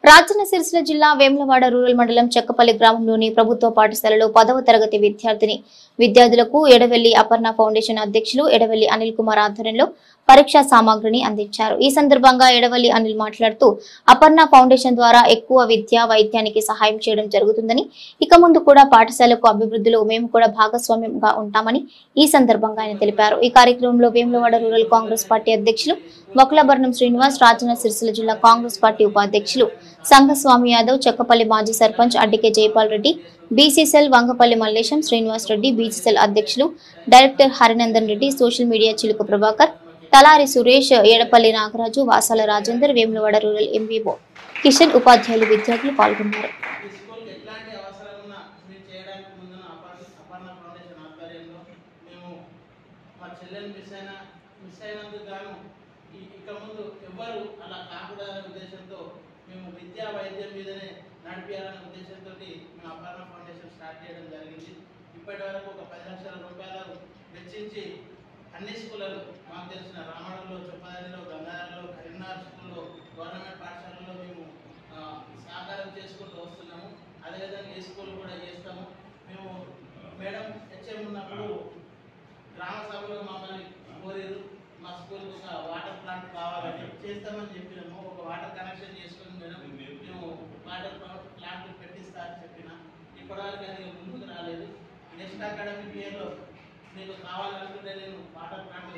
రాజన్న సిరిసిల్ల జిల్లా వేములవాడ రూరల్ మండలం చెక్కపల్లి గ్రామంలోని ప్రభుత్వ పాఠశాలలో 10వ తరగతి విద్యార్థులకు ఎడవెల్లి అపర్ణ ఫౌండేషన్ అధ్యక్షులు ఎడవెల్లి అనిల్ కుమార్ ఆధ్వర్యంలో పరీక్షా సామాగ్రిని అందించారు। ఈ సందర్భంగా ఎడవెల్లి అనిల్ మాట్లాడుతూ అపర్ణ ఫౌండేషన్ ద్వారా ఎక్కువ విద్యా వైద్యానికి సహాయం చేయడం జరుగుతుందని, ఇక ముందు కూడా పాఠశాలకు అభివృద్ధిలో మేము కూడా భాగస్వామ్యంగా ఉంటామని ఈ సందర్భంగా ఆయన తెలిపారు। ఈ కార్యక్రమంలో వేములవాడ రూరల్ కాంగ్రెస్ పార్టీ అధ్యక్షులు వకులబర్ణం శ్రీనివాస్, రాజన్న సిరిసిల్ల జిల్లా కాంగ్రెస్ పార్టీ ఉపాధ్యక్షులు సంఘస్వామి యాదవ్, చెక్కపల్లి మాజీ సర్పంచ్ అడ్డికే జైపాల్ రెడ్డి, బీసీసీఎల్ వంగపల్లి మల్లేశం, శ్రీనివాస్ రెడ్డి, బీసీసీఎల్ అధ్యక్షులు director Harinandan Reddy, social media చిలుక ప్రభాకర్, తలారి సురేష్, ఏడపల్లి నాగరాజు, వాసాల రాజేందర్, వేములవాడ రూరల్ ఎంవీఓ కిషన్, ఉపాధ్యాయులు, విద్యార్థులు పాల్గొన్నారు। మేము విద్యా వైద్యం మీదనే నడిపించాలనే ఉద్దేశంతో మేము అపర్ణ ఫౌండేషన్ స్టార్ట్ చేయడం జరిగింది। ఇప్పటి వరకు ఒక 10 లక్షల రూపాయలు వెచ్చించి అన్ని స్కూళ్ళలో మాకు తెలిసిన రామడంలో, చొప్పదండిలో, గంగారంలో, కరీంనగర్ స్కూల్లో, గవర్నమెంట్ పాఠశాలలో మేము సహకారం చేసుకుంటూ వస్తున్నాము। అదేవిధంగా ఏ స్కూల్ కూడా చేస్తాము। మేము మేడం హెచ్ఎం ఉన్నప్పుడు గ్రామ సభలో మమ్మల్ని కోరారు, మా స్కూల్కి ఒక వాటర్ ప్లాంట్ కావాలని, చేస్తామని చెప్పినాము। ఒక వాటర్ కనెక్షన్ చేసుకుని మేడం మేము వాటర్ ప్లాంట్ పెట్టిస్తా అని చెప్పిన, ఇప్పటివరకు అది ముందుకు రాలేదు। నెక్స్ట్ అకాడమిక్ ఇయర్లో మీకు కావాలనుకుంటే నేను వాటర్ ప్లాంట్